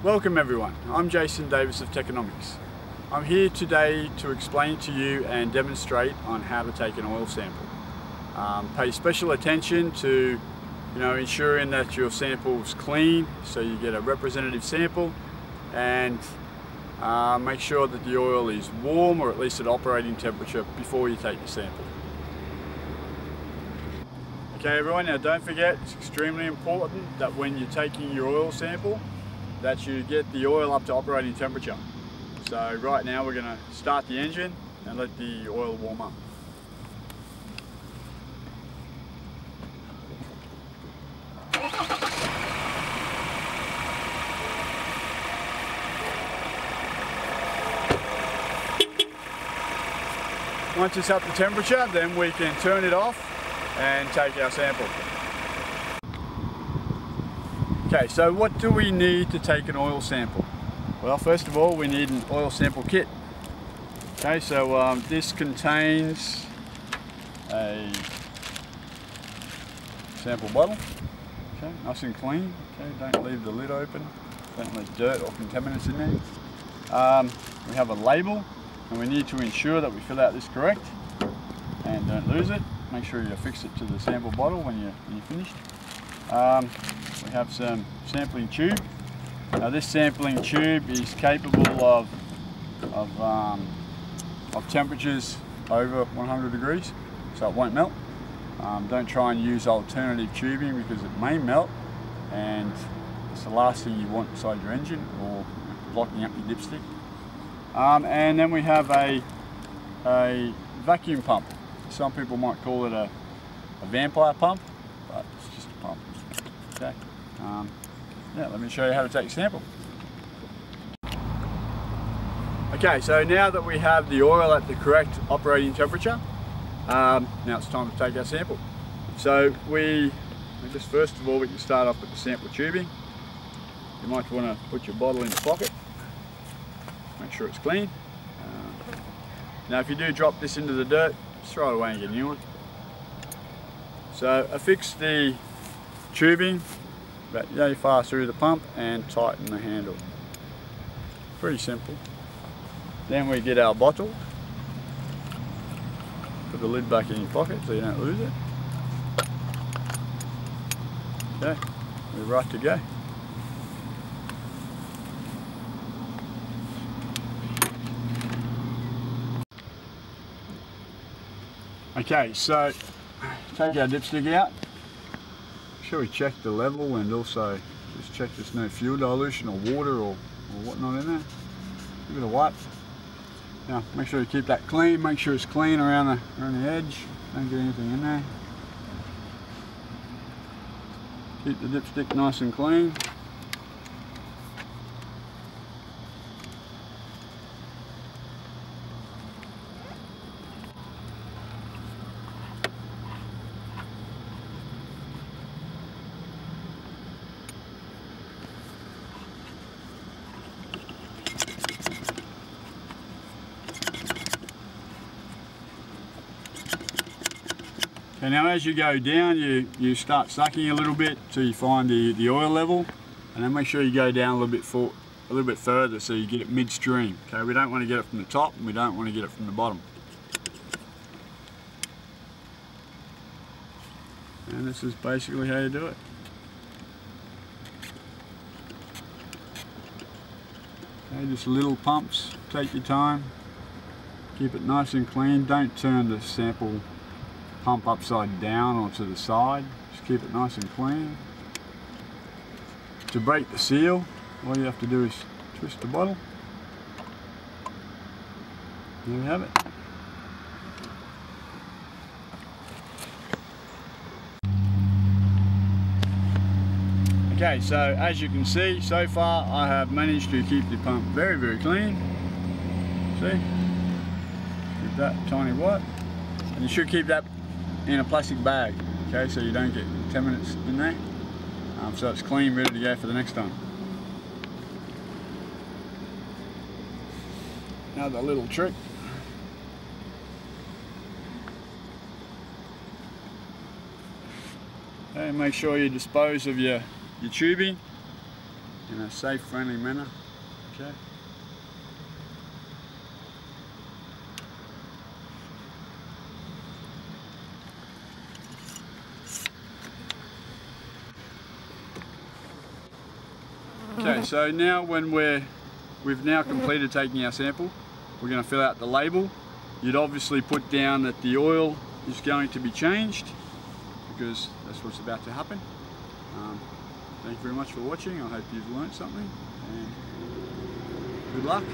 Welcome everyone, I'm Jason Davis of Techenomics. I'm here today to explain to you and demonstrate on how to take an oil sample. Pay special attention to ensuring that your sample is clean so you get a representative sample, and make sure that the oil is warm or at least at operating temperature before you take your sample. Okay everyone, now don't forget, it's extremely important that when you're taking your oil sample that you get the oil up to operating temperature. So right now we're going to start the engine and let the oil warm up. Once it's up to temperature, then we can turn it off and take our sample. Okay, so what do we need to take an oil sample? Well, first of all, we need an oil sample kit. Okay, so this contains a sample bottle. Okay, nice and clean. Okay, don't leave the lid open. Don't let dirt or contaminants in there. We have a label, and we need to ensure that we fill out this correct and don't lose it. Make sure you affix it to the sample bottle when you're finished. We have some sampling tube. Now this sampling tube is capable of temperatures over 100 degrees, so it won't melt. Don't try and use alternative tubing because it may melt, and it's the last thing you want inside your engine or blocking up your dipstick. And then we have a vacuum pump. Some people might call it a vampire pump, but it's just a pump. Okay. Yeah, let me show you how to take a sample. Okay, so now that we have the oil at the correct operating temperature, now it's time to take our sample. So we just first of all we can start off with the sample tubing. You might want to put your bottle in your pocket. Make sure it's clean. Now if you do drop this into the dirt, just throw it away and get a new one. So affix the tubing about yay far through the pump and tighten the handle. Pretty simple. Then we get our bottle, put the lid back in your pocket so you don't lose it. Okay, we're right to go. Okay, so take our dipstick out. Make sure we check the level and also just check there's no fuel dilution or water or whatnot in there. Give it a wipe. Now make sure you keep that clean. Make sure it's clean around the edge. Don't get anything in there. Keep the dipstick nice and clean. Okay, now as you go down, you start sucking a little bit till you find the oil level, and then make sure you go down a little bit further so you get it midstream. Okay, we don't want to get it from the top and we don't want to get it from the bottom. And this is basically how you do it. Okay, just little pumps, take your time, keep it nice and clean. Don't turn the sample pump upside down or to the side. Just keep it nice and clean. To break the seal, all you have to do is twist the bottle. There we have it. Okay, so as you can see, so far I have managed to keep the pump very, very clean. See? Keep that tiny white. And you should keep that in a plastic bag, okay, so you don't get contaminants in there. So it's clean, ready to go for the next time. Another little trick. Okay, make sure you dispose of your tubing. in a safe, friendly manner. Okay. Okay, so now when we've now completed taking our sample, we're going to fill out the label. You'd obviously put down that the oil is going to be changed, because that's what's about to happen. Thank you very much for watching. I hope you've learned something, and good luck.